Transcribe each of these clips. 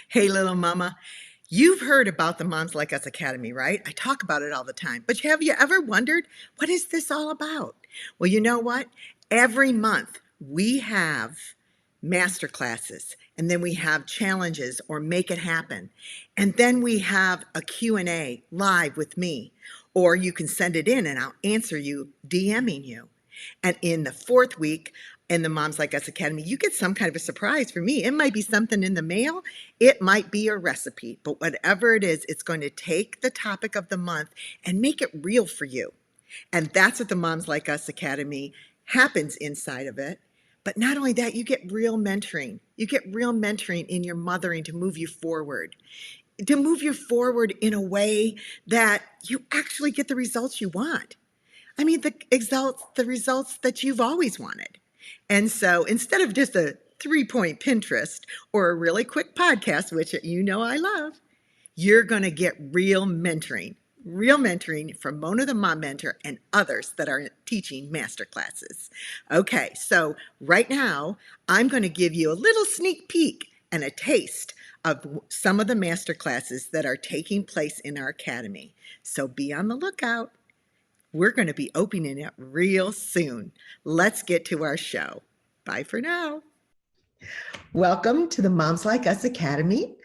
Hey, little mama, you've heard about the Moms Like Us Academy, right? I talk about it all the time. But have you ever wondered, what is this all about? Well, you know what? Every month we have master classes, and then we have challenges or make it happen. And then we have a Q&A live with me, or you can send it in and I'll answer you DMing you. And in the fourth week in the Moms Like Us Academy, you get some kind of a surprise for me. It might be something in the mail, it might be a recipe, but whatever it is, it's going to take the topic of the month and make it real for you. And that's what the Moms Like Us Academy happens inside of it. But not only that, you get real mentoring. You get real mentoring in your mothering to move you forward in a way that you actually get the results you want. I mean, the results that you've always wanted. And so instead of just a 3-point Pinterest or a really quick podcast, which you know I love, you're going to get real mentoring from Mona the Mom Mentor and others that are teaching masterclasses. Okay, so right now, I'm going to give you a little sneak peek and a taste of some of the masterclasses that are taking place in our academy. So be on the lookout. We're going to be opening it real soon. Let's get to our show. Bye for now. Welcome to the Moms Like Us Academy.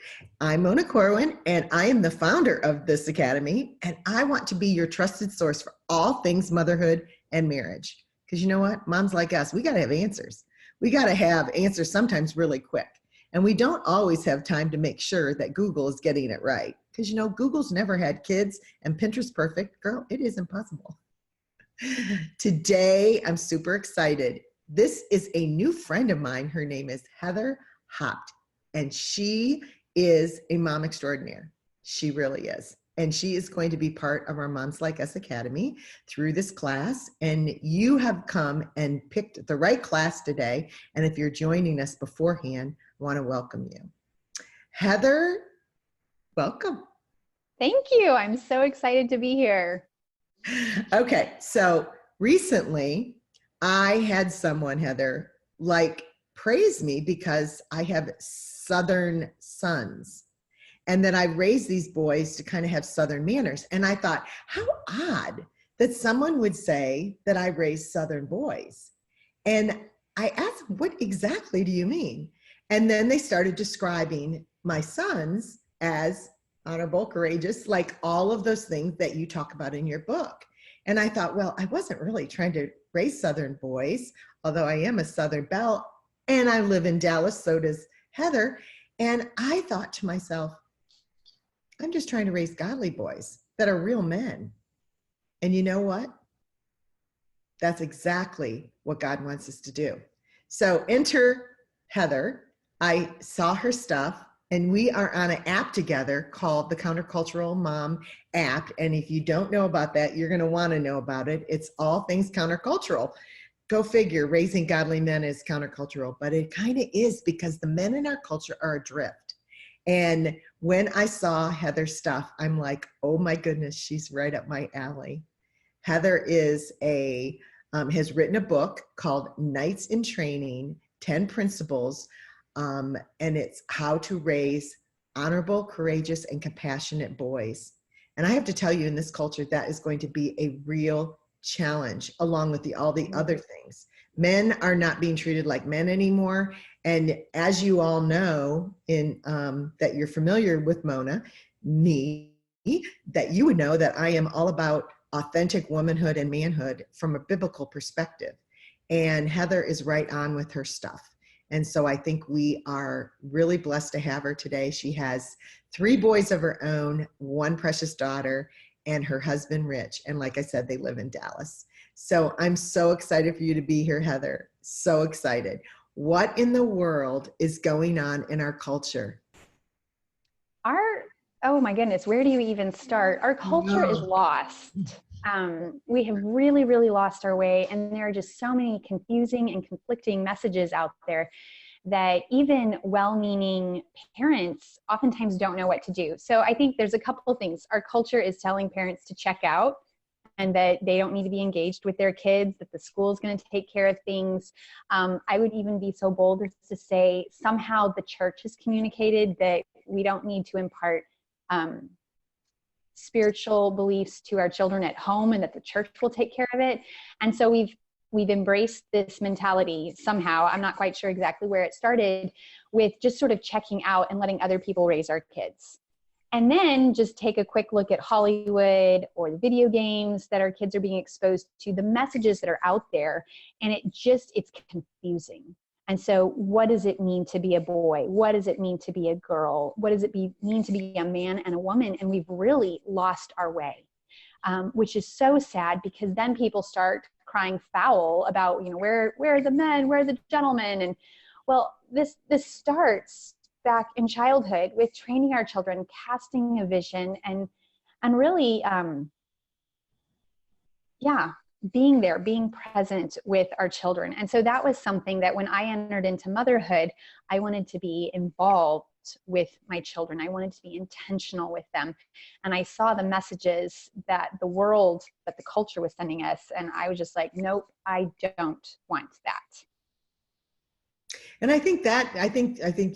I'm Mona Corwin, and I am the founder of this academy, and I want to be your trusted source for all things motherhood and marriage. Because you know what? Moms like us, we got to have answers. We got to have answers sometimes really quick. And we don't always have time to make sure that Google is getting it right. Because you know, Google's never had kids and Pinterest perfect. Girl, it is impossible. Today, I'm super excited. This is a new friend of mine. Her name is Heather Haupt, and she is a mom extraordinaire. She really is. And she is going to be part of our Moms Like Us Academy through this class. And you have come and picked the right class today. And if you're joining us beforehand, I want to welcome you. Heather, welcome. Thank you. I'm so excited to be here. Okay, so recently I had someone, Heather, praise me because I have Southern sons and that I raised these boys to kind of have Southern manners. And I thought, how odd that someone would say that I raised Southern boys. And I asked, what exactly do you mean? And then they started describing my sons as honorable, courageous, like all of those things that you talk about in your book. And I thought, well, I wasn't really trying to raise Southern boys, although I am a Southern belle and I live in Dallas, so does Heather. And I thought to myself, I'm just trying to raise godly boys that are real men. And you know what? That's exactly what God wants us to do. So enter Heather. I saw her stuff. And we are on an app together called the Countercultural Mom app. And if you don't know about that, you're going to want to know about it. It's all things countercultural. Go figure, raising godly men is countercultural, but it kind of is because the men in our culture are adrift. And when I saw Heather's stuff, I'm like, oh my goodness, she's right up my alley. Heather has written a book called Knights in Training, 10 Principles, and it's how to raise honorable, courageous, and compassionate boys. And I have to tell you, in this culture, that is going to be a real challenge, along with all the other things. Men are not being treated like men anymore. And as you all know, that you're familiar with Mona, me, that you would know that I am all about authentic womanhood and manhood from a biblical perspective. And Heather is right on with her stuff. And so I think we are really blessed to have her today. She has 3 boys of her own, 1 precious daughter, and her husband, Rich. And like I said, they live in Dallas. So I'm so excited for you to be here, Heather. So excited. What in the world is going on in our culture? Oh my goodness, where do you even start? Our culture is lost. We have really, really lost our way. And there are just so many confusing and conflicting messages out there that even well-meaning parents oftentimes don't know what to do. So I think there's a couple of things. Our culture is telling parents to check out and that they don't need to be engaged with their kids, that the school is going to take care of things. I would even be so bold as to say somehow the church has communicated that We don't need to impart spiritual beliefs to our children at home, and that the church will take care of it. And so we've embraced this mentality somehow. I'm not quite sure exactly where it started, with just sort of checking out and letting other people raise our kids. And then just take a quick look at Hollywood or the video games that our kids are being exposed to, the messages that are out there, and it's confusing. And so what does it mean to be a boy? What does it mean to be a girl? What does it mean to be a man and a woman? And we've really lost our way, which is so sad, because then people start crying foul about, where are the men? Where are the gentlemen? And well, this starts back in childhood with training our children, casting a vision, and really, being there, being present with our children. And so that was something that when I entered into motherhood, I wanted to be involved with my children. I wanted to be intentional with them. And I saw the messages that the culture was sending us. And I was just like, nope, I don't want that. And I think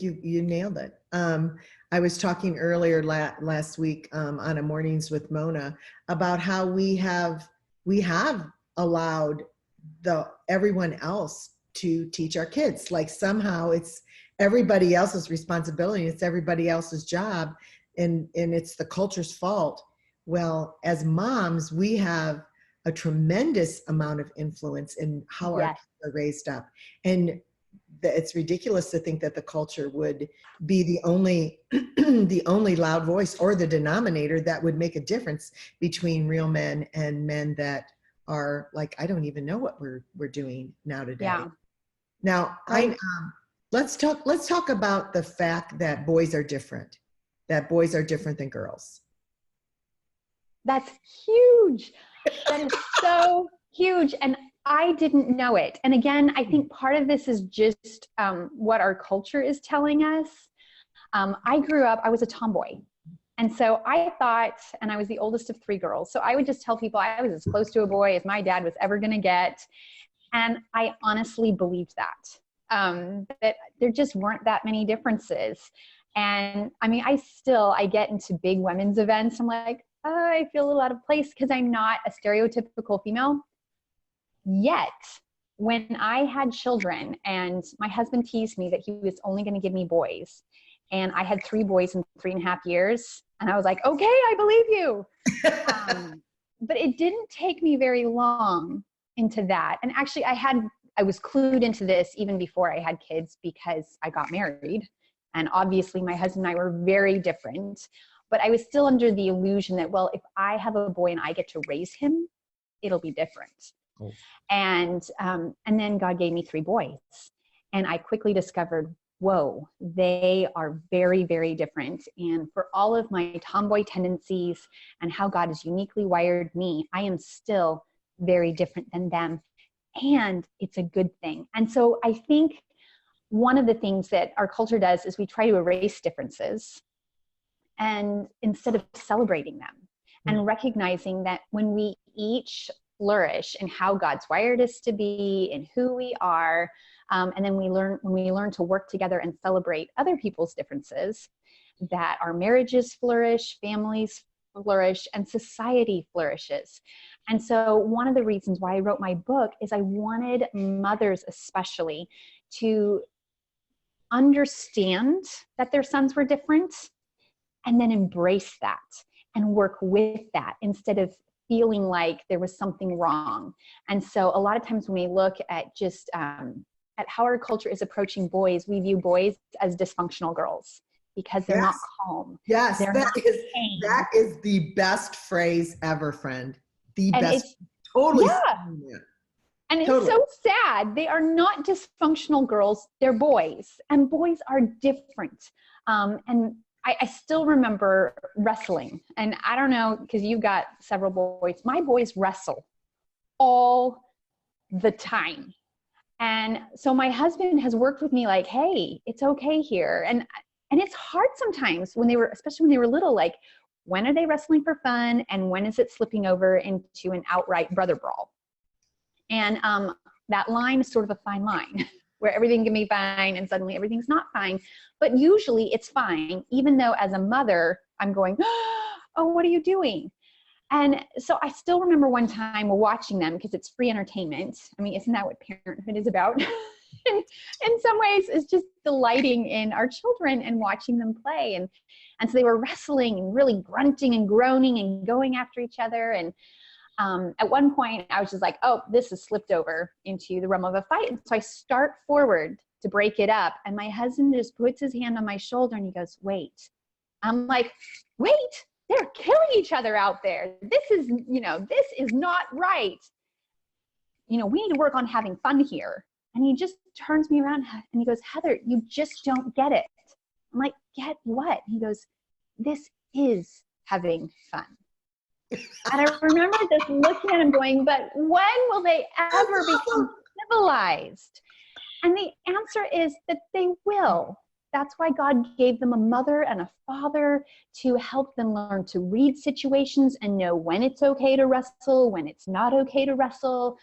you nailed it. I was talking earlier last week on a Mornings with Mona about how we have allowed everyone else to teach our kids. Like somehow it's everybody else's responsibility. It's everybody else's job, and it's the culture's fault. Well, as moms, we have a tremendous amount of influence in how our kids are raised up. And it's ridiculous to think that the culture would be the only loud voice or the denominator that would make a difference between real men and men that are like, I don't even know what we're doing now today. Yeah. Now, let's talk about the fact that boys are different than girls. That's huge. That is so huge. And I didn't know it. And again, I think part of this is just what our culture is telling us. I grew up, I was a tomboy. And so I thought, and I was the oldest of 3 girls, so I would just tell people I was as close to a boy as my dad was ever going to get. And I honestly believed that there just weren't that many differences. And I mean, I get into big women's events. I'm like, oh, I feel a little out of place because I'm not a stereotypical female. Yet, when I had children and my husband teased me that he was only going to give me boys, and I had 3 boys in 3.5 years, and I was like, okay, I believe you. But it didn't take me very long into that. And actually, I was clued into this even before I had kids, because I got married. And obviously, my husband and I were very different. But I was still under the illusion that, well, if I have a boy and I get to raise him, it'll be different. Oh. And then God gave me 3 boys. And I quickly discovered, whoa, they are very, very different. And for all of my tomboy tendencies and how God has uniquely wired me, I am still very different than them. And it's a good thing. And so I think one of the things that our culture does is we try to erase differences, and instead of celebrating them and recognizing that when we each flourish in how God's wired us to be and who we are, and then when we learn to work together and celebrate other people's differences, that our marriages flourish, families flourish, and society flourishes. And so one of the reasons why I wrote my book is I wanted mothers especially to understand that their sons were different, and then embrace that and work with that instead of feeling like there was something wrong. And so a lot of times when we look at just at how our culture is approaching boys, we view boys as dysfunctional girls because they're not calm. Yes, that is the best phrase ever, friend. The best. Totally. Yeah. And it's so sad. They are not dysfunctional girls. They're boys, and boys are different. And I still remember wrestling, and I don't know, because you've got several boys. My boys wrestle all the time. And so my husband has worked with me like, hey, it's okay here. And it's hard sometimes especially when they were little, like, when are they wrestling for fun? And when is it slipping over into an outright brother brawl? And that line is sort of a fine line where everything can be fine and suddenly everything's not fine. But usually it's fine, even though as a mother, I'm going, oh, what are you doing? And so I still remember one time watching them because it's free entertainment. I mean, isn't that what parenthood is about? In some ways, it's just delighting in our children and watching them play. And so they were wrestling and really grunting and groaning and going after each other. And at one point, I was just like, oh, this has slipped over into the realm of a fight. And so I start forward to break it up. And my husband just puts his hand on my shoulder and he goes, wait. I'm like, wait, they're killing each other out there. This is not right. We need to work on having fun here. And he just turns me around and he goes, Heather, you just don't get it. I'm like, get what? He goes, this is having fun. And I remember just looking at him going, but when will they ever become civilized? And the answer is that they will. That's why God gave them a mother and a father to help them learn to read situations and know when it's okay to wrestle, when it's not okay to wrestle,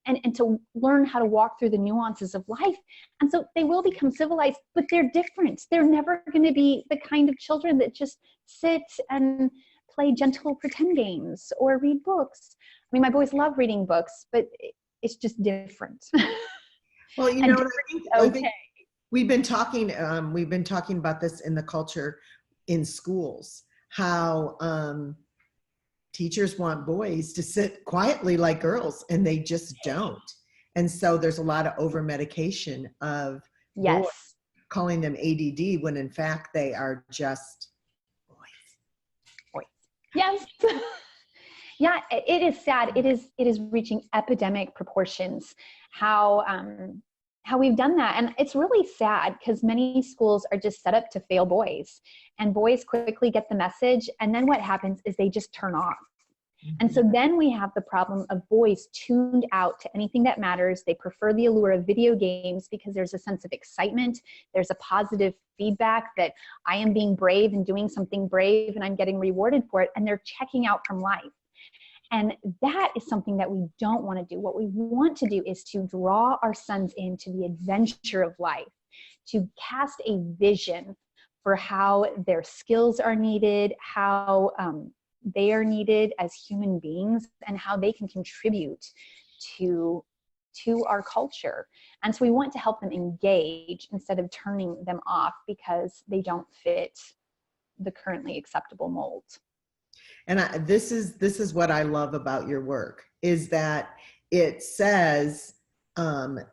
and to learn how to walk through the nuances of life. And so they will become civilized, but they're different. They're never going to be the kind of children that just sit and play gentle pretend games or read books. I mean, my boys love reading books, but it's just different. Well, I think we've been talking about this in the culture in schools, how teachers want boys to sit quietly like girls, and they just don't. And so there's a lot of over medication of boys, calling them ADD when in fact they are just boys. Yes. Yeah, it is sad. It is reaching epidemic proportions how we've done that. And it's really sad because many schools are just set up to fail boys, and boys quickly get the message. And then what happens is they just turn off. Mm-hmm. And so then we have the problem of boys tuned out to anything that matters. They prefer the allure of video games because there's a sense of excitement. There's a positive feedback that I am being brave and doing something brave and I'm getting rewarded for it. And they're checking out from life. And that is something that we don't want to do. What we want to do is to draw our sons into the adventure of life, to cast a vision for how their skills are needed, how they are needed as human beings, and how they can contribute to our culture. And so we want to help them engage instead of turning them off because they don't fit the currently acceptable mold. And this is what I love about your work, is that it says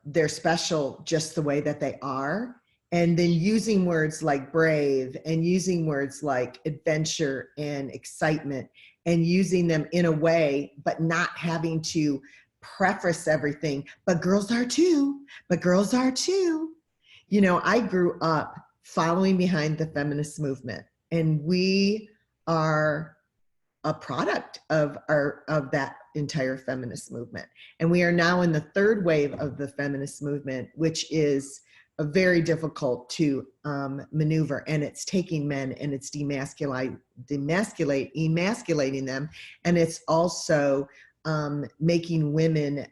they're special just the way that they are. And then using words like brave and using words like adventure and excitement and using them in a way, but not having to preface everything. But girls are too. But girls are too. I grew up following behind the feminist movement, and we are a product of that entire feminist movement. And we are now in the third wave of the feminist movement, which is very difficult to maneuver. And it's taking men and it's emasculating them. And it's also making women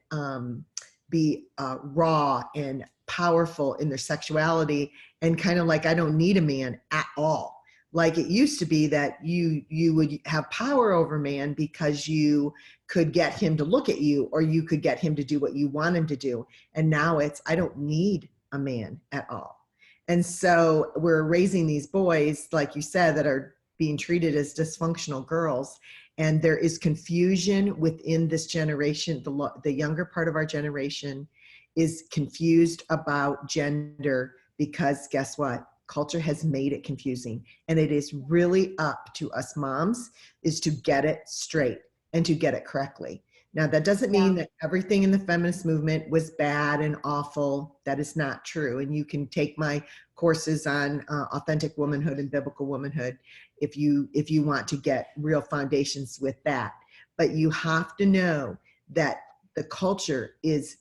be raw and powerful in their sexuality, and kind of like, I don't need a man at all. Like it used to be that you would have power over man because you could get him to look at you, or you could get him to do what you want him to do. And now it's, I don't need a man at all. And so we're raising these boys, like you said, that are being treated as dysfunctional girls. And there is confusion within this generation. The younger part of our generation is confused about gender because guess what? Culture has made it confusing. And it is really up to us moms is to get it straight and to get it correctly. Now, that doesn't mean that everything in the feminist movement was bad and awful. That is not true. And you can take my courses on authentic womanhood and biblical womanhood if you want to get real foundations with that. But you have to know that the culture is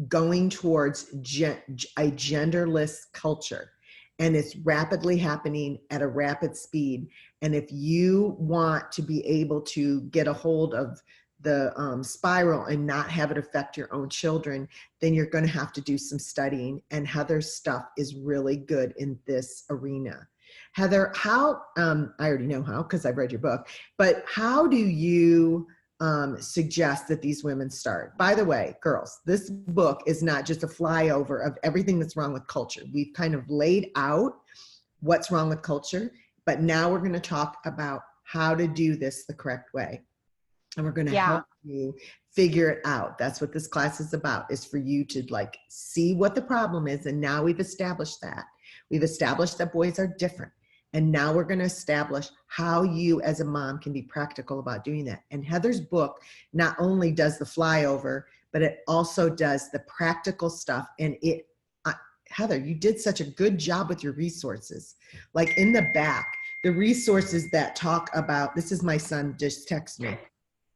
going towards a genderless culture. And it's rapidly happening at a rapid speed. And if you want to be able to get a hold of spiral and not have it affect your own children, then you're going to have to do some studying. And Heather's stuff is really good in this arena. Heather, how, I already know how, because I've read your book, but how do you suggest that these women start? By the way, girls, this book is not just a flyover of everything that's wrong with culture. We've kind of laid out what's wrong with culture, but now we're going to talk about how to do this the correct way. And we're going to help you figure it out. That's what this class is about, is for you to like see what the problem is. And now we've established that. We've established that boys are different. And now we're going to establish how you as a mom can be practical about doing that. And Heather's book not only does the flyover, but it also does the practical stuff. And Heather, you did such a good job with your resources. Like in the back, the resources that talk about, this is my son just text me.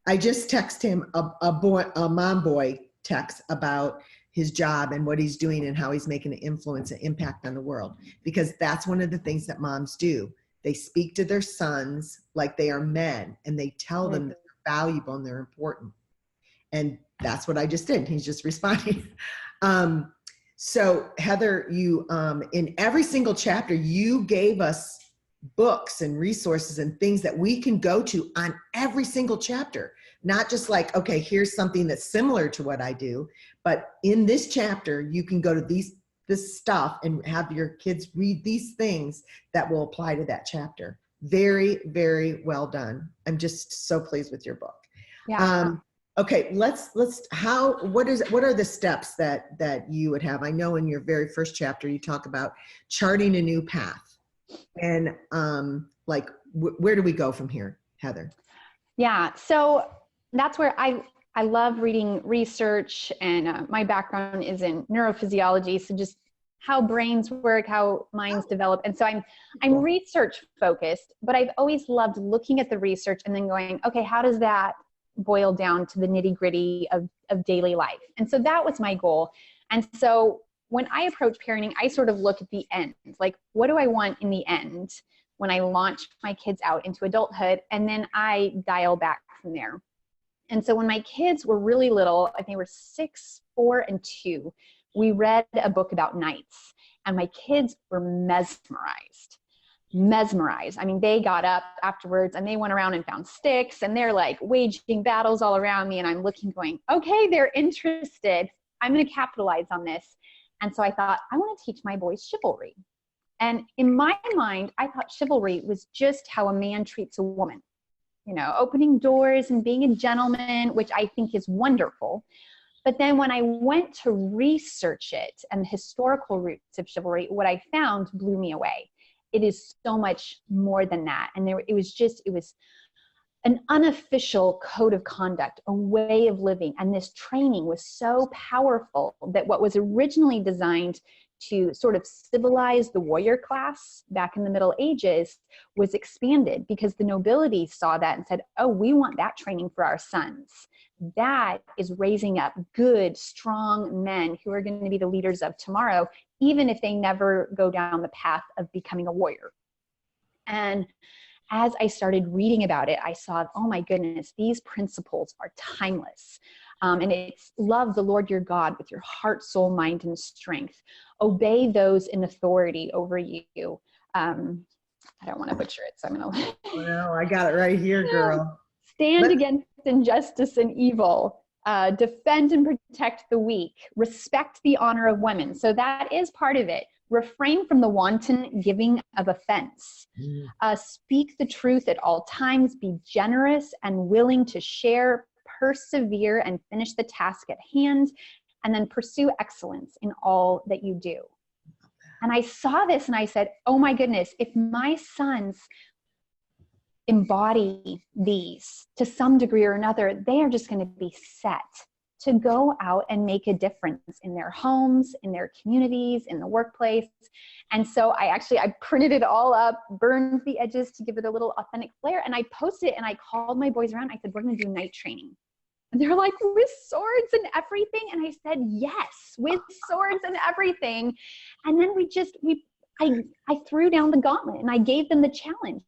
I just text him a mom boy text about his job and what he's doing and how he's making an influence and impact on the world. Because that's one of the things that moms do. They speak to their sons like they are men, and they tell them that they're valuable and they're important. And that's what I just did. He's just responding. So Heather, you, in every single chapter, you gave us books and resources and things that we can go to on every single chapter. Not just like, okay, here's something that's similar to what I do, but in this chapter, you can go to this stuff and have your kids read these things that will apply to that chapter. Very, very well done. I'm just so pleased with your book. Yeah. Okay, what are the steps that you would have? I know in your very first chapter, you talk about charting a new path. And like, where do we go from here, Heather? Yeah, so that's where I love reading research, and my background is in neurophysiology, so just how brains work, how minds develop. And so I'm research focused, but I've always loved looking at the research and then going, okay, how does that boil down to the nitty gritty of daily life? And so that was my goal. And so when I approach parenting, I sort of look at the end, like, what do I want in the end when I launch my kids out into adulthood? And then I dial back from there. And so when my kids were really little, I think they were 6, 4, and 2, we read a book about knights, and my kids were mesmerized. I mean, they got up afterwards and they went around and found sticks, and they're like waging battles all around me. And I'm looking going, okay, they're interested. I'm going to capitalize on this. And so I thought, I want to teach my boys chivalry. And in my mind, I thought chivalry was just how a man treats a woman, you know, opening doors and being a gentleman, which I think is wonderful. But then when I went to research it and the historical roots of chivalry, what I found blew me away. It is so much more than that. And it was an unofficial code of conduct, a way of living. And this training was so powerful that what was originally designed to sort of civilize the warrior class back in the Middle Ages was expanded, because the nobility saw that and said, oh, we want that training for our sons. That is raising up good, strong men who are going to be the leaders of tomorrow, even if they never go down the path of becoming a warrior. And as I started reading about it, I saw, oh my goodness, these principles are timeless. And it's love the Lord your God with your heart, soul, mind, and strength. Obey those in authority over you. I don't want to butcher it, so I'm going to. Oh, no, I got it right here, girl. Stand against injustice and evil. Defend and protect the weak. Respect the honor of women. So that is part of it. Refrain from the wanton giving of offense. Speak the truth at all times. Be generous and willing to share. Persevere and finish the task at hand, and then pursue excellence in all that you do. And I saw this and I said, oh my goodness, if my sons embody these to some degree or another, they are just going to be set to go out and make a difference in their homes, in their communities, in the workplace. And so I printed it all up, burned the edges to give it a little authentic flair, and I posted it, and I called my boys around. I said, we're going to do night training. And they're like, with swords and everything? And I said, yes, with swords and everything. And then I threw down the gauntlet and I gave them the challenge.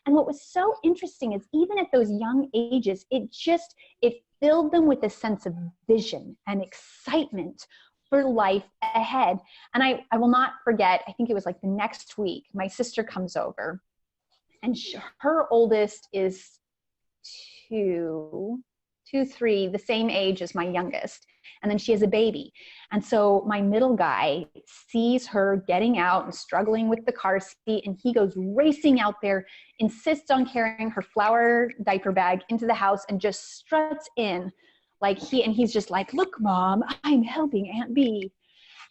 And what was so interesting is even at those young ages, it filled them with a sense of vision and excitement for life ahead. And I will not forget, I think it was like the next week, my sister comes over, and her oldest is two, 3, the same age as my youngest. And then she has a baby. And so my middle guy sees her getting out and struggling with the car seat, and he goes racing out there, insists on carrying her flower diaper bag into the house, and just struts in he's just like, look, Mom, I'm helping Aunt B.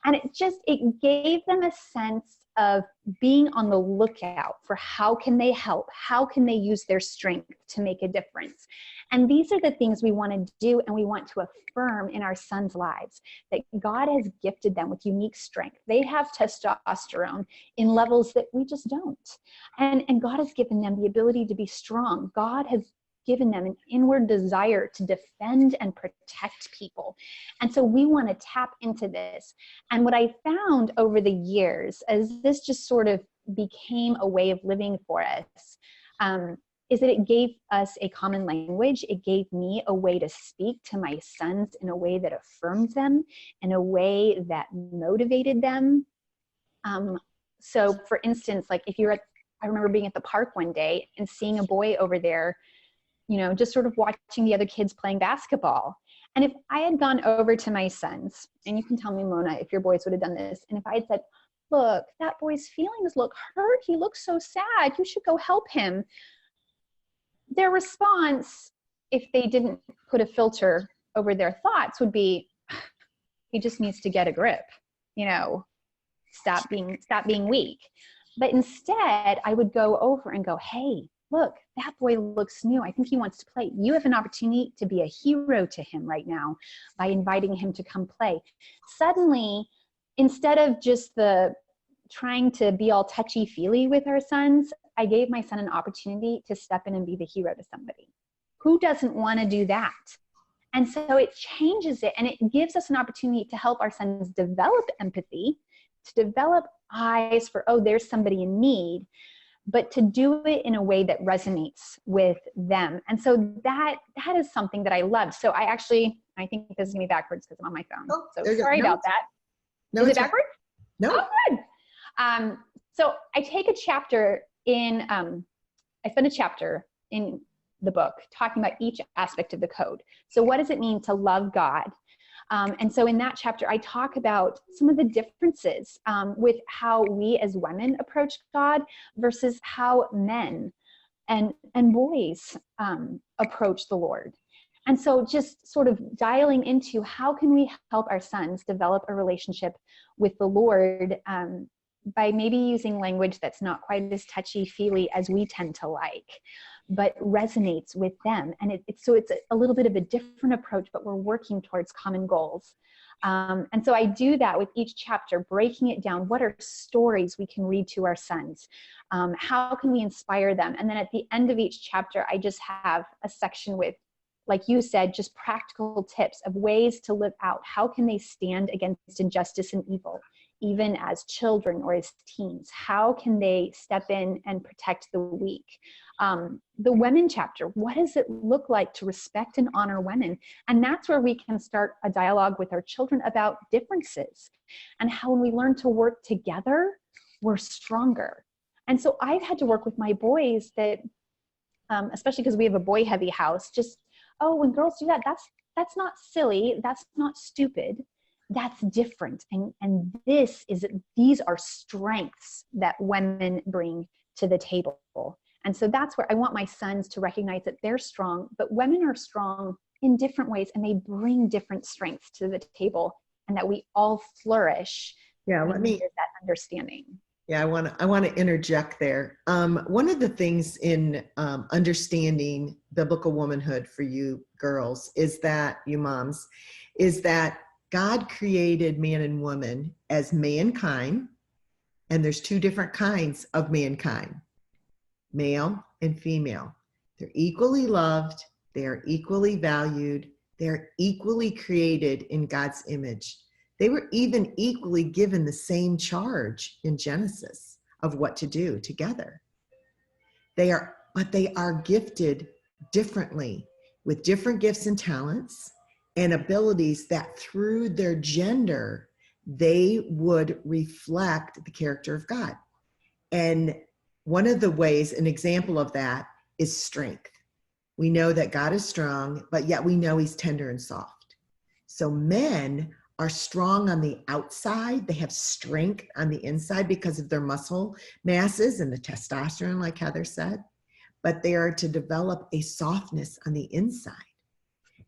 And it gave them a sense of being on the lookout for how can they help? How can they use their strength to make a difference? And these are the things we want to do, and we want to affirm in our sons' lives, that God has gifted them with unique strength. They have testosterone in levels that we just don't. And God has given them the ability to be strong. God has given them an inward desire to defend and protect people. And so we want to tap into this. And what I found over the years, as this just sort of became a way of living for us, is that it gave us a common language. It gave me a way to speak to my sons in a way that affirmed them, in a way that motivated them. So for instance, like I remember being at the park one day and seeing a boy over there, just sort of watching the other kids playing basketball. And if I had gone over to my sons, and you can tell me, Mona, if your boys would have done this, and if I had said, look, that boy's feelings look hurt, he looks so sad, you should go help him, their response, if they didn't put a filter over their thoughts, would be, he just needs to get a grip, stop being weak. But instead, I would go over and go, hey, look, that boy looks new. I think he wants to play. You have an opportunity to be a hero to him right now by inviting him to come play. Suddenly, instead of just trying to be all touchy-feely with our sons, I gave my son an opportunity to step in and be the hero to somebody. Who doesn't want to do that? And so it changes it, and it gives us an opportunity to help our sons develop empathy, to develop eyes for, oh, there's somebody in need, but to do it in a way that resonates with them. And so that is something that I love. So I think this is me backwards because I'm on my phone. Oh, so sorry about that. No, is it backwards? No. Oh, good. So I take a chapter I spend a chapter in the book talking about each aspect of the code. So what does it mean to love God? And so in that chapter, I talk about some of the differences with how we as women approach God versus how men and boys approach the Lord. And so just sort of dialing into how can we help our sons develop a relationship with the Lord by maybe using language that's not quite as touchy-feely as we tend to like, but resonates with them. And it's a little bit of a different approach, but we're working towards common goals. And so I do that with each chapter, breaking it down. What are stories we can read to our sons? How can we inspire them? And then at the end of each chapter, I just have a section with, like you said, just practical tips of ways to live out. How can they stand against injustice and evil, even as children or as teens? How can they step in and protect the weak? The women chapter, what does it look like to respect and honor women? And that's where we can start a dialogue with our children about differences and how when we learn to work together, we're stronger. And so I've had to work with my boys that, especially because we have a boy-heavy house, just, oh, when girls do that, that's not silly, that's not stupid. That's different. And these are strengths that women bring to the table. And so that's where I want my sons to recognize that they're strong, but women are strong in different ways, and they bring different strengths to the table, and that we all flourish. Yeah, that understanding. Yeah, I want to interject there. One of the things in understanding biblical womanhood for you girls is that, you moms, is that God created man and woman as mankind, and there's two different kinds of mankind, male and female. They're equally loved, they are equally valued, they're equally created in God's image. They were even equally given the same charge in Genesis. of what to do together. But they are gifted differently with different gifts and talents and abilities that through their gender, they would reflect the character of God. And one of the ways, an example of that is strength. We know that God is strong, but yet we know he's tender and soft. So men are strong on the outside. They have strength on the inside because of their muscle masses and the testosterone, like Heather said, but they are to develop a softness on the inside.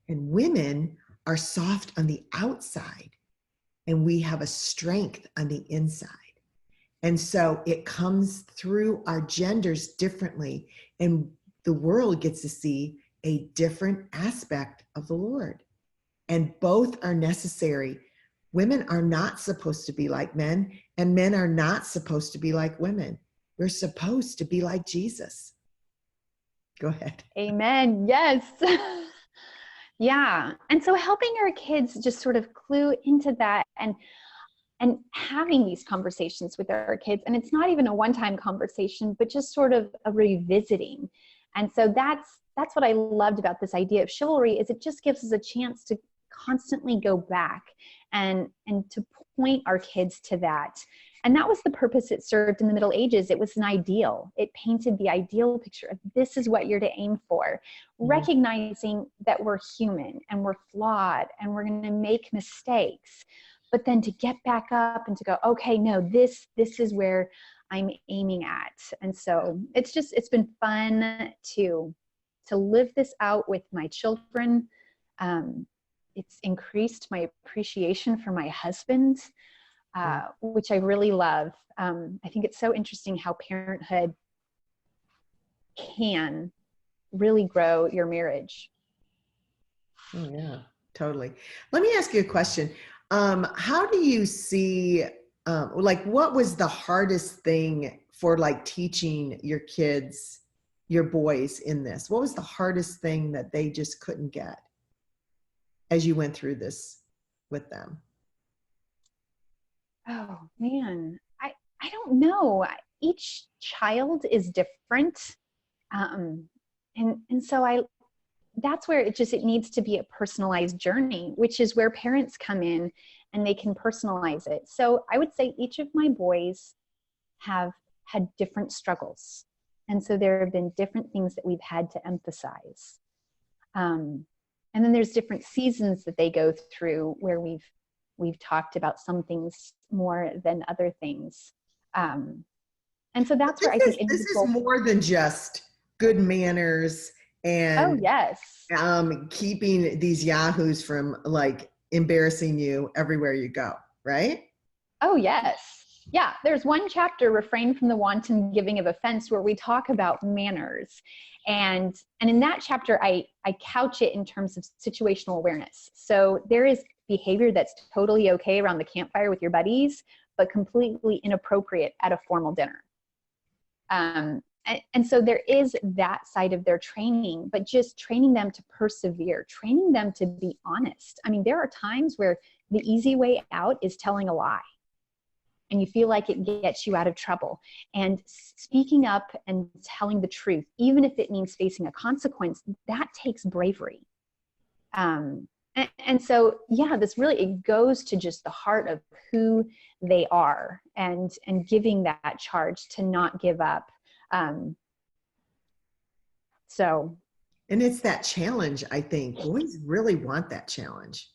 And women are soft on the outside, and we have a strength on the inside. And so it comes through our genders differently, and the world gets to see a different aspect of the Lord. And both are necessary. Women are not supposed to be like men, and men are not supposed to be like women. We're supposed to be like Jesus. Go ahead. Amen. Yes. Yeah. And so helping our kids just sort of clue into that and having these conversations with our kids. And it's not even a one-time conversation, but just sort of a revisiting. And so that's what I loved about this idea of chivalry, is it just gives us a chance to constantly go back and to point our kids to that. And that was the purpose it served in the Middle Ages. It was an ideal. It painted the ideal picture of this is what you're to aim for, recognizing that we're human and we're flawed and we're going to make mistakes, but then to get back up and to go, okay, no, this is where I'm aiming at. And so it's been fun to live this out with my children. It's increased my appreciation for my husband, which I really love. I think it's so interesting how parenthood can really grow your marriage. Oh, yeah, totally. Let me ask you a question. How do you see, what was the hardest thing for teaching your kids, your boys in this? What was the hardest thing that they just couldn't get as you went through this with them? Oh man, I don't know. Each child is different. And so that's where it needs to be a personalized journey, which is where parents come in and they can personalize it. So I would say each of my boys have had different struggles. And so there have been different things that we've had to emphasize. And then there's different seasons that they go through where we've talked about some things more than other things. And so that's where I think this is more than just good manners and oh yes, keeping these yahoos from embarrassing you everywhere you go, right? Oh yes. Yeah, there's one chapter, Refrain from the Wanton Giving of Offense, where we talk about manners. And in that chapter, I couch it in terms of situational awareness. So there is behavior that's totally okay around the campfire with your buddies, but completely inappropriate at a formal dinner. And so there is that side of their training, but just training them to persevere, training them to be honest. I mean, there are times where the easy way out is telling a lie, and you feel like it gets you out of trouble. And speaking up and telling the truth, even if it means facing a consequence, that takes bravery. And so, yeah, it goes to just the heart of who they are and giving that charge to not give up. And it's that challenge. I think boys really want that challenge.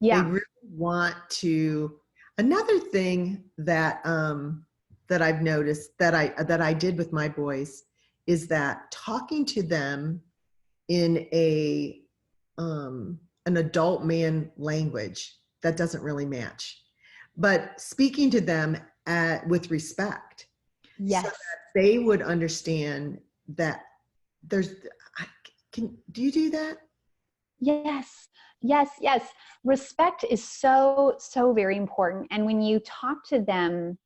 Yeah. They really want to. Another thing that that I've noticed that I did with my boys is that talking to them in an adult man language that doesn't really match, but speaking to them with respect. Yes. So that they would understand that do you do that? Yes. Respect is so very important. And when you talk to them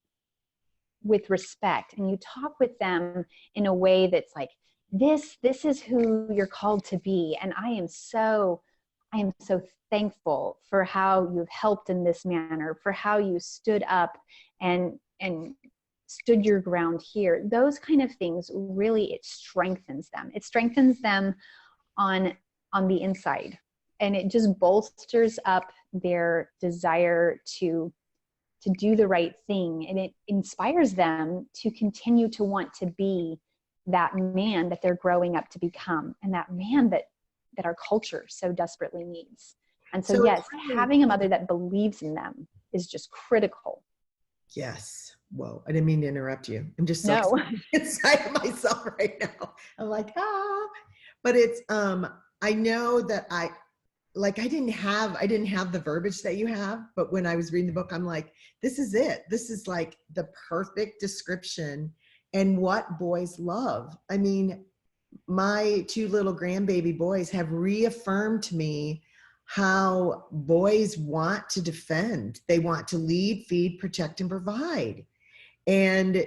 with respect and you talk with them in a way that's like, this is who you're called to be. And I am so thankful for how you've helped in this manner, for how you stood up and stood your ground here. Those kind of things really, it strengthens them. It strengthens them on the inside, and it just bolsters up their desire to do the right thing, and it inspires them to continue to want to be that man that they're growing up to become, and that man that our culture so desperately needs. And so yes, having a mother that believes in them is just critical. Yes. Whoa, I didn't mean to interrupt you. I'm just so No. inside of myself right now. I'm like, but it's, I know that I didn't have the verbiage that you have, but when I was reading the book, I'm like, this is it. This is like the perfect description and what boys love. I mean, my 2 little grandbaby boys have reaffirmed to me how boys want to defend. They want to lead, feed, protect, and provide. And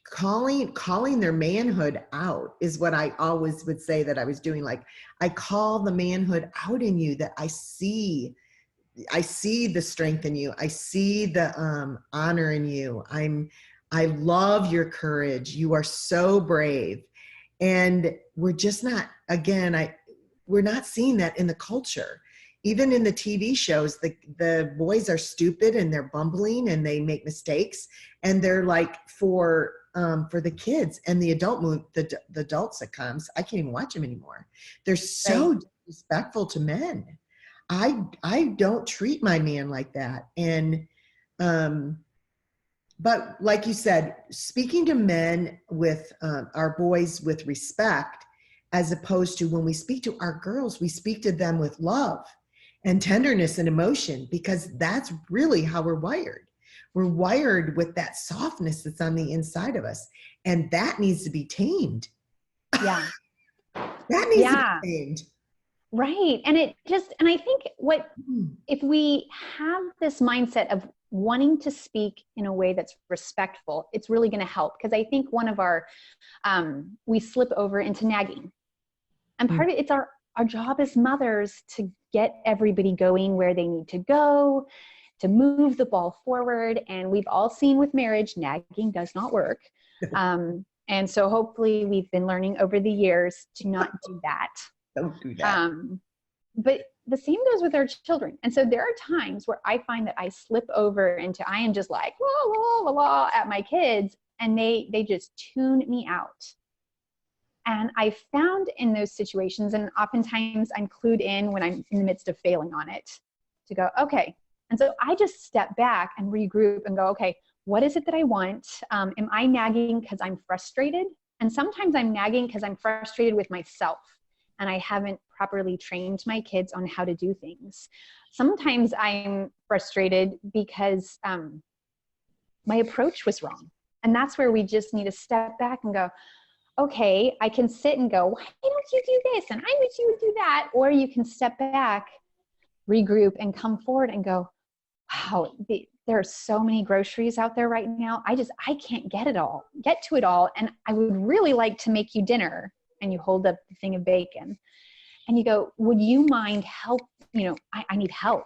calling their manhood out is what I always would say that I was doing. Like, I call the manhood out in you, that I see the strength in you. I see the honor in you. I love your courage. You are so brave. And we're just not, again, we're not seeing that in the culture. Even in the TV shows, the boys are stupid and they're bumbling and they make mistakes, and they're like for the kids and the the adult sitcoms, I can't even watch them anymore. They're so disrespectful to men. I don't treat my man like that. And but like you said, speaking to men with our boys with respect, as opposed to when we speak to our girls, we speak to them with love and tenderness and emotion, because that's really how we're wired. We're wired with that softness that's on the inside of us, and that needs to be tamed. Yeah. That needs to be tamed. Right. And I think if we have this mindset of wanting to speak in a way that's respectful, it's really going to help. Because I think one of our, we slip over into nagging. And part of it's our job as mothers to get everybody going where they need to go, to move the ball forward. And we've all seen with marriage, nagging does not work. And so hopefully we've been learning over the years to not do that. Don't do that. But the same goes with our children. And so there are times where I find that I slip over into, I am just like, la, la, la, la, at my kids, and they just tune me out. And I found in those situations, and oftentimes I'm clued in when I'm in the midst of failing on it, to go, okay. And so I just step back and regroup and go, okay, what is it that I want? Am I nagging because I'm frustrated? And sometimes I'm nagging because I'm frustrated with myself, and I haven't properly trained my kids on how to do things. Sometimes I'm frustrated because my approach was wrong. And that's where we just need to step back and go, okay, I can sit and go, why don't you do this? And I wish you would do that. Or you can step back, regroup, and come forward and go, wow, there are so many groceries out there right now. I can't get to it all. And I would really like to make you dinner. And you hold up the thing of bacon and you go, would you mind help? I need help.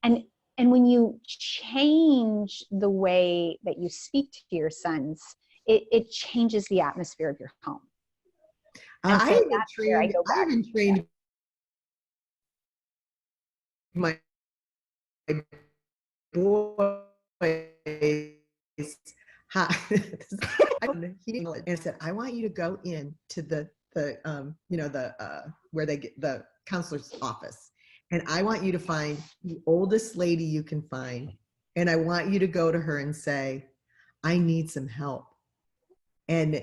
And when you change the way that you speak to your sons, it changes the atmosphere of your home. I even trained my boys and said, I want you to go into the where they get the counselor's office, and I want you to find the oldest lady you can find, and I want you to go to her and say, I need some help, and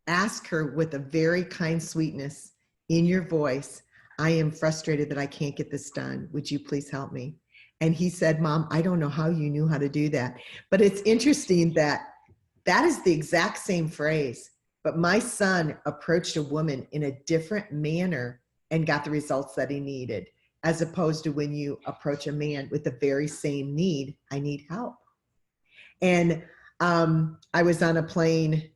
ask her with a very kind sweetness in your voice, I am frustrated that I can't get this done. Would you please help me? And he said, Mom, I don't know how you knew how to do that. But it's interesting that is the exact same phrase, but my son approached a woman in a different manner and got the results that he needed, as opposed to when you approach a man with the very same need, I need help. And I was on a plane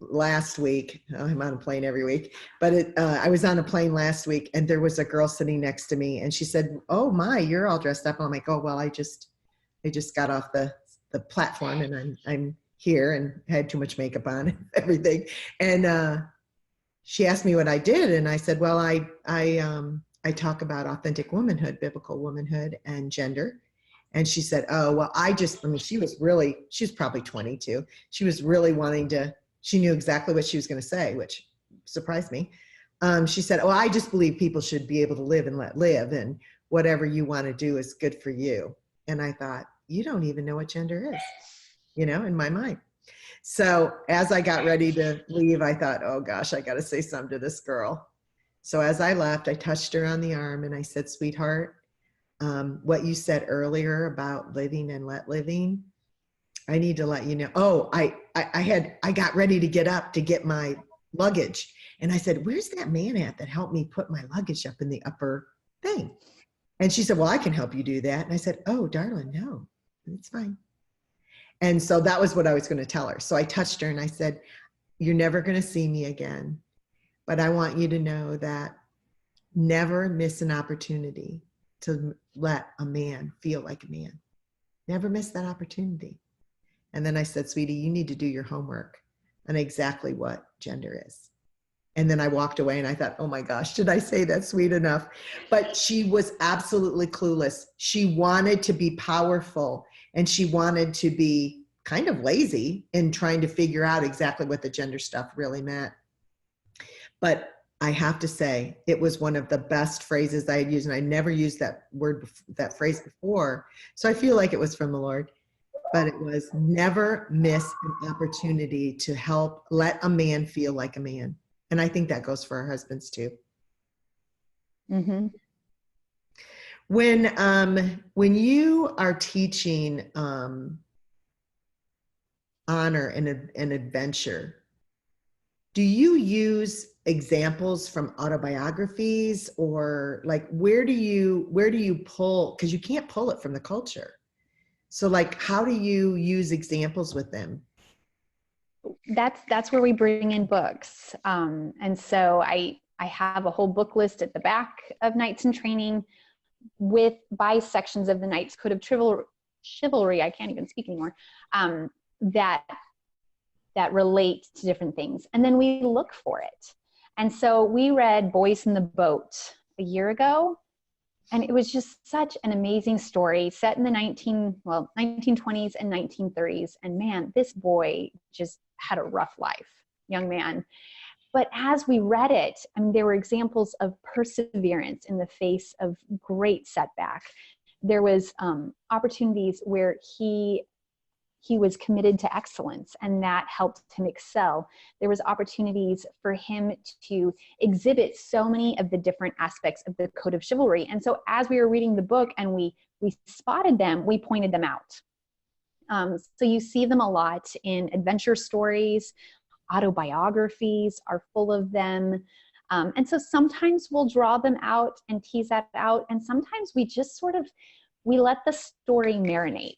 last week. I'm on a plane every week, but I was on a plane last week, and there was a girl sitting next to me, and she said, oh my, you're all dressed up. I'm like, oh, well, I just got off the platform, and I'm here and had too much makeup on and everything. And she asked me what I did. And I said, well, I talk about authentic womanhood, biblical womanhood, and gender. And she said, oh, well, I mean, she was probably 22. She was really she knew exactly what she was going to say, which surprised me. She said, oh, I just believe people should be able to live and let live. And whatever you want to do is good for you. And I thought, you don't even know what gender is, in my mind. So as I got ready to leave, I thought, oh gosh, I got to say something to this girl. So as I left, I touched her on the arm and I said, sweetheart, what you said earlier about living and let living, I need to let you know. Oh, I got ready to get up to get my luggage. And I said, where's that man at that helped me put my luggage up in the upper thing? And she said, well, I can help you do that. And I said, oh, darling, no, it's fine. And so that was what I was going to tell her. So I touched her and I said, you're never going to see me again, but I want you to know that never miss an opportunity to let a man feel like a man. Never miss that opportunity. And then I said, sweetie, you need to do your homework on exactly what gender is. And then I walked away and I thought, oh my gosh, did I say that sweet enough? But she was absolutely clueless. She wanted to be powerful and she wanted to be kind of lazy in trying to figure out exactly what the gender stuff really meant. But I have to say, it was one of the best phrases I had used, and I never used that phrase before. So I feel like it was from the Lord. But it was never miss an opportunity to help let a man feel like a man. And I think that goes for our husbands too. Mm-hmm. When you are teaching honor and adventure, do you use examples from autobiographies, or like where do you pull, because you can't pull it from the culture? So like, how do you use examples with them? That's where we bring in books. And so I have a whole book list at the back of Knights in Training by sections of the Knights Code of Chivalry. I can't even speak anymore. That relate to different things. And then we look for it. And so we read Boys in the Boat a year ago. And it was just such an amazing story set in the 1920s and 1930s. And man, this boy just had a rough life, young man. But as we read it, I mean, there were examples of perseverance in the face of great setback. There was opportunities where he was committed to excellence, and that helped him excel. There was opportunities for him to exhibit so many of the different aspects of the Code of Chivalry. And so as we were reading the book and we spotted them, we pointed them out. So you see them a lot in adventure stories. Autobiographies are full of them. And so sometimes we'll draw them out and tease that out. And sometimes we just we let the story marinate.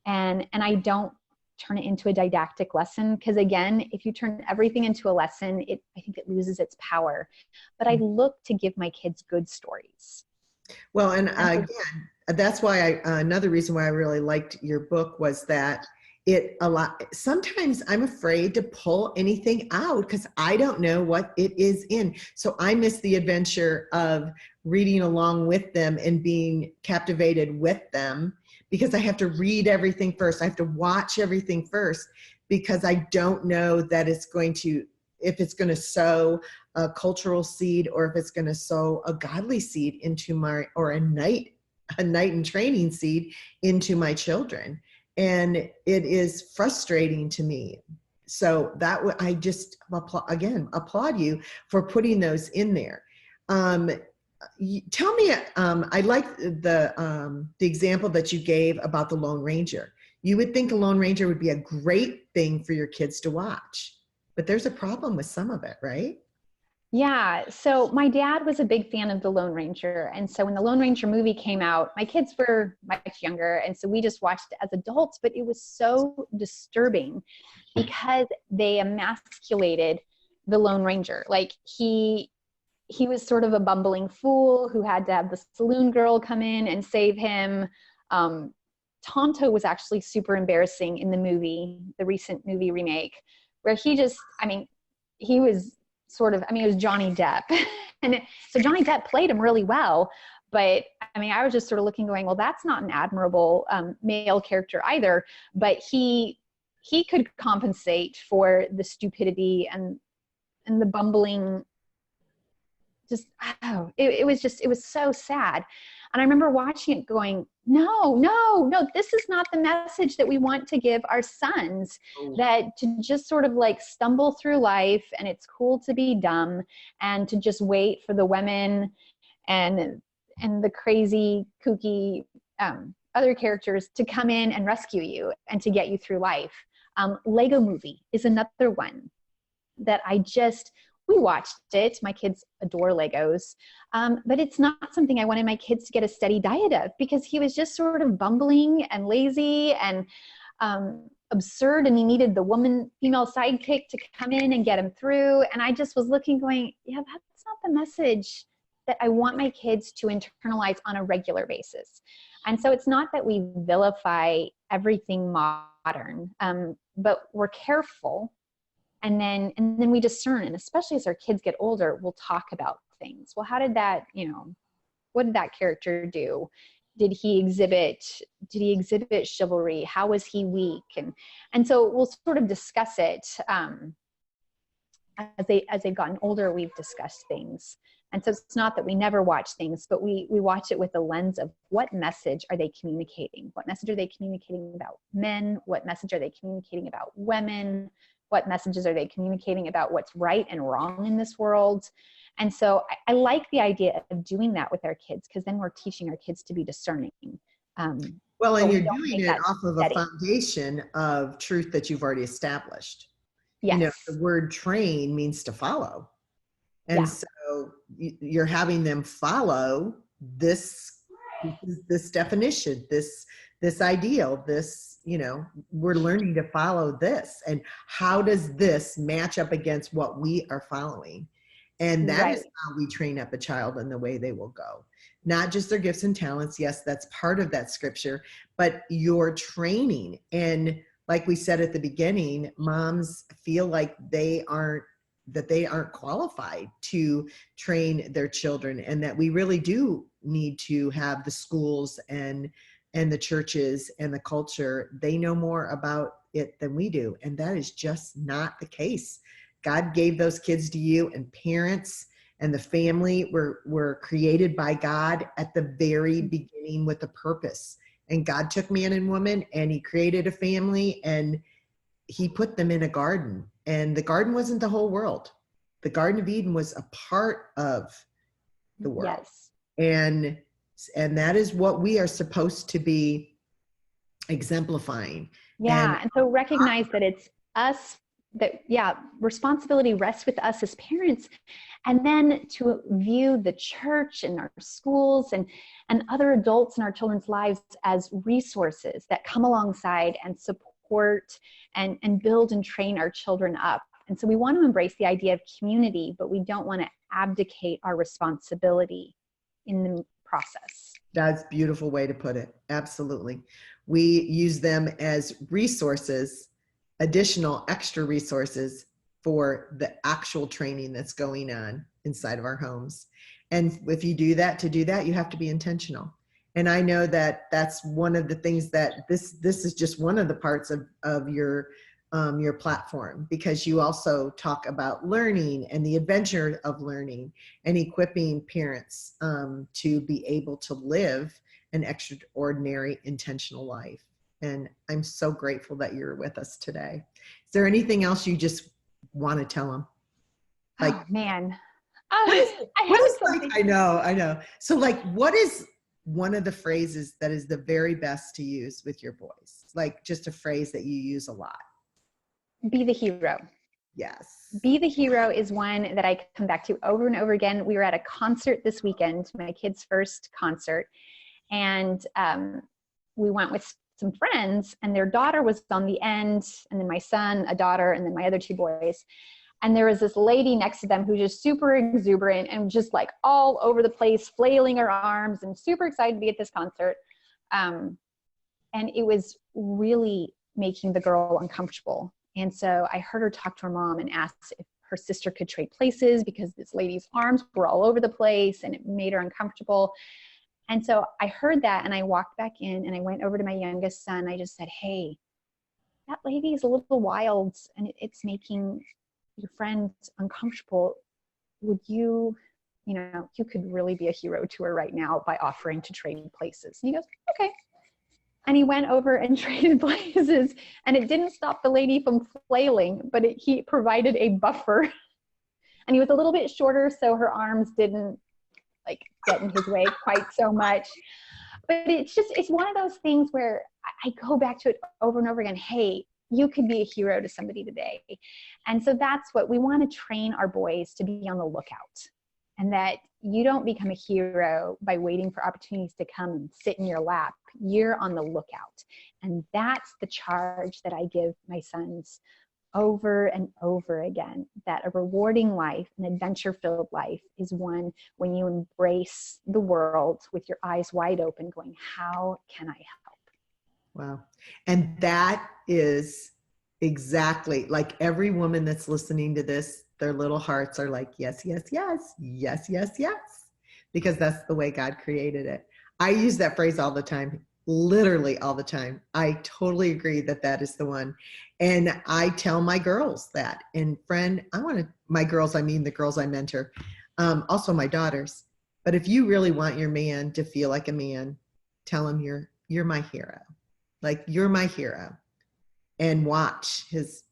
And I don't turn it into a didactic lesson, because again, if you turn everything into a lesson, I think it loses its power. But I look to give my kids good stories. Well, and again, that's why another reason why I really liked your book was that sometimes I'm afraid to pull anything out because I don't know what it is in. So I miss the adventure of reading along with them and being captivated with them, because I have to read everything first. I have to watch everything first, because I don't know that if it's going to sow a cultural seed, or if it's going to sow a godly seed or a knight in training seed into my children. And it is frustrating to me. So I just applaud you for putting those in there. Tell me, I like the example that you gave about the Lone Ranger. You would think a Lone Ranger would be a great thing for your kids to watch, but there's a problem with some of it, right? Yeah. So my dad was a big fan of the Lone Ranger. And so when the Lone Ranger movie came out, my kids were much younger. And so we just watched it as adults, but it was so disturbing because they emasculated the Lone Ranger. Like he was sort of a bumbling fool who had to have the saloon girl come in and save him, Tonto was actually super embarrassing in the movie, the recent movie remake, where he just, I mean, he was sort of, I mean, it was Johnny Depp. And so Johnny Depp played him really well. But I mean, I was just sort of looking going, well, that's not an admirable male character either. But he could compensate for the stupidity and the bumbling, just, oh, it was so sad. And I remember watching it going, no, this is not the message that we want to give our sons, that to just sort of like stumble through life and it's cool to be dumb and to just wait for the women and the crazy, kooky other characters to come in and rescue you and to get you through life. Lego Movie is another one that we watched it. My kids adore Legos, but it's not something I wanted my kids to get a steady diet of, because he was just sort of bumbling and lazy and absurd, and he needed the female sidekick to come in and get him through. And I just was looking going, yeah, that's not the message that I want my kids to internalize on a regular basis. And so it's not that we vilify everything modern, but we're careful. And then we discern, and especially as our kids get older, we'll talk about things. Well, how did that, what did that character do? Did he exhibit chivalry? How was he weak? And so we'll sort of discuss it. As they've gotten older, we've discussed things. And so it's not that we never watch things, but we watch it with the lens of what message are they communicating? What message are they communicating about men? What message are they communicating about women? What messages are they communicating about what's right and wrong in this world? And so I like the idea of doing that with our kids, because then we're teaching our kids to be discerning. Well, and you're doing it off of a foundation of truth that you've already established. Yes. The word train means to follow. And so you're having them follow this definition, this ideal, we're learning to follow this. And how does this match up against what we are following? And that is how we train up a child in the way they will go. Not just their gifts and talents. Yes, that's part of that scripture, but your training. And like we said at the beginning, moms feel like they aren't qualified to train their children, and that we really do need to have the schools and the churches and the culture. They know more about it than we do. And that is just not the case. God gave those kids to you, and parents and the family were created by God at the very beginning with a purpose. And God took man and woman and he created a family, and he put them in a garden. And the garden wasn't the whole world. The Garden of Eden was a part of the world. Yes. And that is what we are supposed to be exemplifying. Yeah. And so recognize that it's us, responsibility rests with us as parents. And then to view the church and our schools and other adults in our children's lives as resources that come alongside and support and build and train our children up. And so we want to embrace the idea of community, but we don't want to abdicate our responsibility in the process. That's a beautiful way to put it. Absolutely. We use them as resources, additional extra resources for the actual training that's going on inside of our homes. And if you do that, you have to be intentional. And I know that that's one of the things that this is just one of the parts of your platform, because you also talk about learning and the adventure of learning and equipping parents to be able to live an extraordinary, intentional life. And I'm so grateful that you're with us today. Is there anything else you just want to tell them? Like, oh man, I know. So like, what is one of the phrases that is the very best to use with your boys? Like just a phrase that you use a lot. Be the hero. Yes. Be the hero is one that I come back to over and over again. We were at a concert this weekend, my kids' first concert, and we went with some friends, and their daughter was on the end, and then my son, a daughter, and then my other two boys. And there was this lady next to them who's just super exuberant and just like all over the place, flailing her arms and super excited to be at this concert. And it was really making the girl uncomfortable. And so I heard her talk to her mom and ask if her sister could trade places because this lady's arms were all over the place and it made her uncomfortable. And so I heard that and I walked back in and I went over to my youngest son. I just said, hey, that lady is a little wild and it's making your friend uncomfortable. Would you could really be a hero to her right now by offering to trade places. And he goes, okay. And he went over and traded places, and it didn't stop the lady from flailing, but he provided a buffer. And he was a little bit shorter, so her arms didn't like get in his way quite so much. But it's one of those things where I go back to it over and over again. Hey, you could be a hero to somebody today. And so that's what we want to train our boys to be on the lookout. And that you don't become a hero by waiting for opportunities to come and sit in your lap. You're on the lookout. And that's the charge that I give my sons over and over again, that a rewarding life, an adventure-filled life, is one when you embrace the world with your eyes wide open going, how can I help? Wow. And that is exactly like every woman that's listening to this, their little hearts are like, yes, yes, yes, yes, yes, yes, because that's the way God created it. I use that phrase all the time, literally all the time. I totally agree that that is the one. And I tell my girls that. And friend, my girls, I mean the girls I mentor, also my daughters. But if you really want your man to feel like a man, tell him you're my hero. Like, you're my hero. And watch his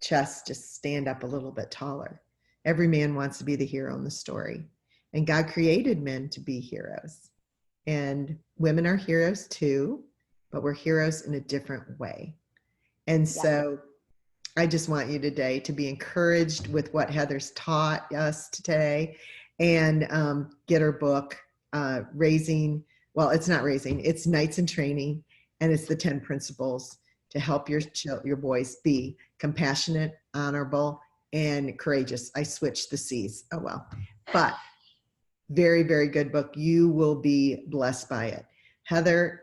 chest just stand up a little bit taller. Every man wants to be the hero in the story. And God created men to be heroes. And women are heroes too, but we're heroes in a different way. And so I just want you today to be encouraged with what Heather's taught us today, and get her book, it's not Raising, it's Knights in Training, and it's the 10 principles to help your boys be compassionate, honorable, and courageous. I switched the C's. Oh, well. But very, very good book. You will be blessed by it. Heather,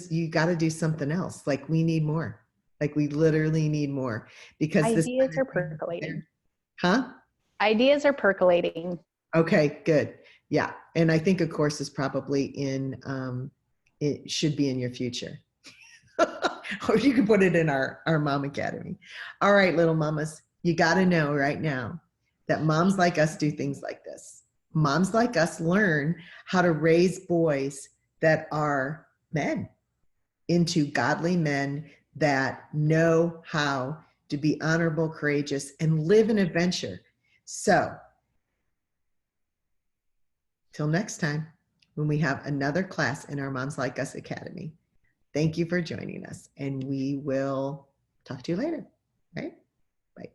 you got to do something else. Like, we need more. Like, we literally need more, because ideas are percolating. Huh? Ideas are percolating. Okay, good. Yeah. And I think a course is probably it should be in your future. Or you can put it in our Mom Academy. All right, little mamas, you got to know right now that moms like us do things like this. Moms like us learn how to raise boys that are men into godly men that know how to be honorable, courageous, and live an adventure. So, till next time, when we have another class in our Moms Like Us Academy. Thank you for joining us, and we will talk to you later, right? Bye.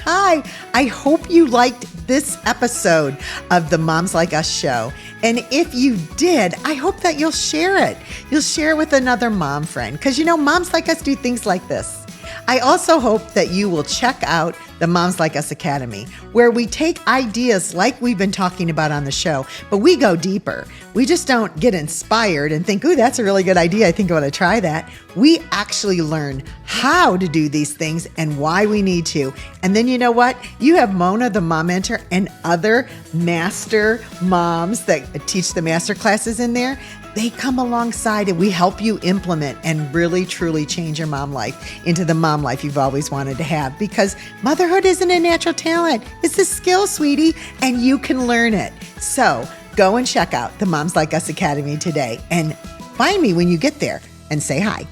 Hi, I hope you liked this episode of the Moms Like Us show. And if you did, I hope that you'll share it. You'll share it with another mom friend, because moms like us do things like this. I also hope that you will check out the Moms Like Us Academy, where we take ideas like we've been talking about on the show, but we go deeper. We just don't get inspired and think, ooh, that's a really good idea. I think I want to try that. We actually learn how to do these things and why we need to. And then you know what? You have Mona, the mom mentor, and other master moms that teach the master classes in there. They come alongside and we help you implement and really truly change your mom life into the mom life you've always wanted to have, because motherhood isn't a natural talent. It's a skill, sweetie, and you can learn it. So go and check out the Moms Like Us Academy today and find me when you get there and say hi.